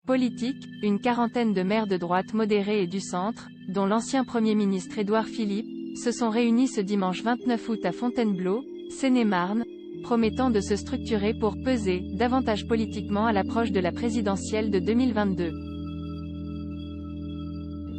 Politique, une quarantaine de maires de droite modérée et du centre, dont l'ancien Premier ministre Édouard Philippe, se sont réunis ce dimanche 29 août à Fontainebleau, Seine-et-Marne, promettant de se structurer pour peser davantage politiquement à l'approche de la présidentielle de 2022.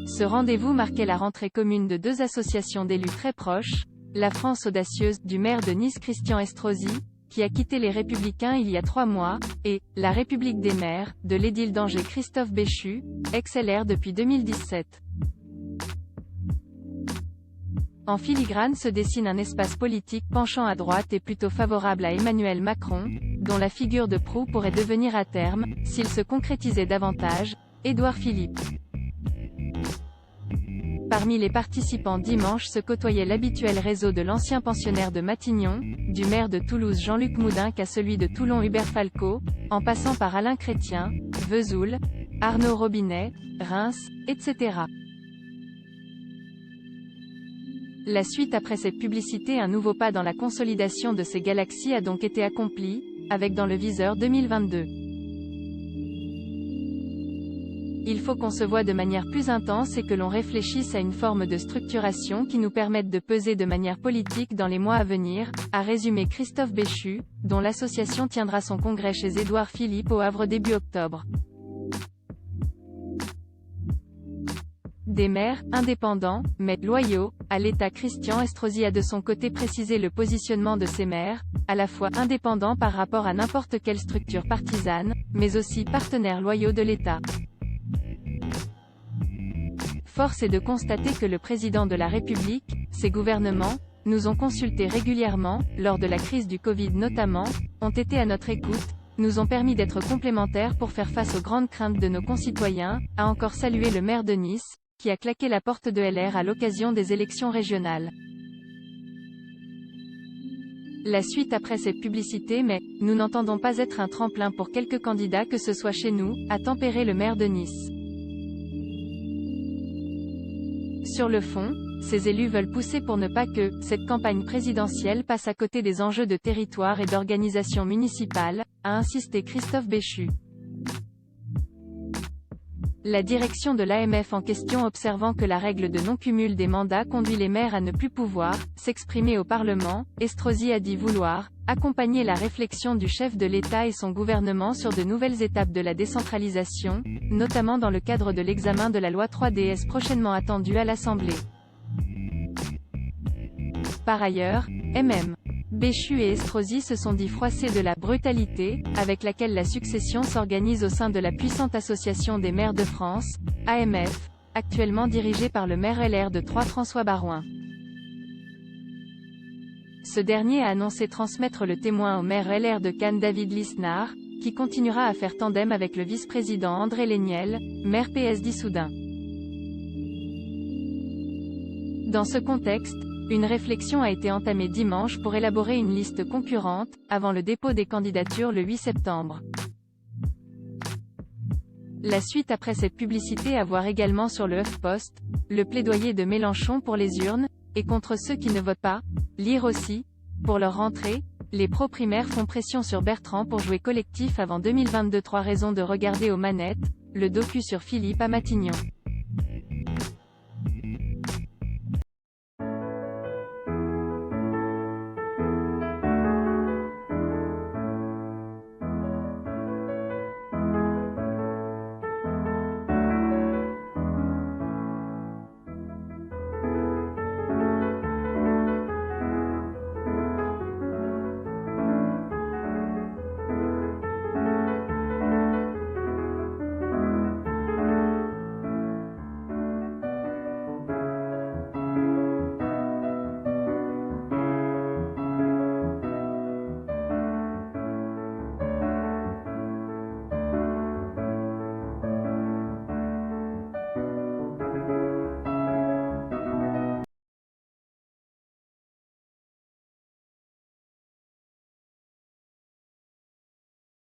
Ce rendez-vous marquait la rentrée commune de deux associations d'élus très proches, la France audacieuse, du maire de Nice Christian Estrosi, qui a quitté les Républicains il y a 3 mois, et la République des maires, de l'édile d'Angers Christophe Béchu, ex-LR depuis 2017. En filigrane se dessine un espace politique penchant à droite et plutôt favorable à Emmanuel Macron, dont la figure de proue pourrait devenir à terme, s'il se concrétisait davantage, Édouard Philippe. Parmi les participants dimanche se côtoyait l'habituel réseau de l'ancien pensionnaire de Matignon, du maire de Toulouse Jean-Luc Moudenc à celui de Toulon Hubert Falco, en passant par Alain Chrétien, Vesoul, Arnaud Robinet, Reims, etc. La suite après cette publicité, un nouveau pas dans la consolidation de ces galaxies a donc été accompli, avec dans le viseur 2022. Il faut qu'on se voie de manière plus intense et que l'on réfléchisse à une forme de structuration qui nous permette de peser de manière politique dans les mois à venir, a résumé Christophe Béchu, dont l'association tiendra son congrès chez Édouard Philippe au Havre début octobre. Des maires, indépendants, mais loyaux, à l'État. Christian Estrosi a de son côté précisé le positionnement de ces maires, à la fois indépendants par rapport à n'importe quelle structure partisane, mais aussi partenaires loyaux de l'État. Force est de constater que le président de la République, ses gouvernements, nous ont consultés régulièrement, lors de la crise du Covid notamment, ont été à notre écoute, nous ont permis d'être complémentaires pour faire face aux grandes craintes de nos concitoyens, a encore salué le maire de Nice, qui a claqué la porte de LR à l'occasion des élections régionales. La suite après cette publicité, mais nous n'entendons pas être un tremplin pour quelques candidats que ce soit chez nous, a tempéré le maire de Nice. Sur le fond, ces élus veulent pousser pour ne pas que cette campagne présidentielle passe à côté des enjeux de territoire et d'organisation municipale, a insisté Christophe Béchu. La direction de l'AMF en question, observant que la règle de non-cumul des mandats conduit les maires à ne plus pouvoir s'exprimer au Parlement, Estrosi a dit vouloir accompagner la réflexion du chef de l'État et son gouvernement sur de nouvelles étapes de la décentralisation, notamment dans le cadre de l'examen de la loi 3DS prochainement attendue à l'Assemblée. Par ailleurs, MM. Béchu et Estrosi se sont dit froissés de la brutalité avec laquelle la succession s'organise au sein de la puissante Association des maires de France, AMF, actuellement dirigée par le maire LR de Troyes François Baroin. Ce dernier a annoncé transmettre le témoin au maire LR de Cannes David Lisnard, qui continuera à faire tandem avec le vice-président André Léniel, maire PS d'Issoudun. Dans ce contexte, une réflexion a été entamée dimanche pour élaborer une liste concurrente, avant le dépôt des candidatures le 8 septembre. La suite après cette publicité à voir également sur le HuffPost, le plaidoyer de Mélenchon pour les urnes, et contre ceux qui ne votent pas. Lire aussi, pour leur rentrée, les pro-primaires font pression sur Bertrand pour jouer collectif avant 2022. 3 raisons de regarder aux manettes, le docu sur Philippe à Matignon.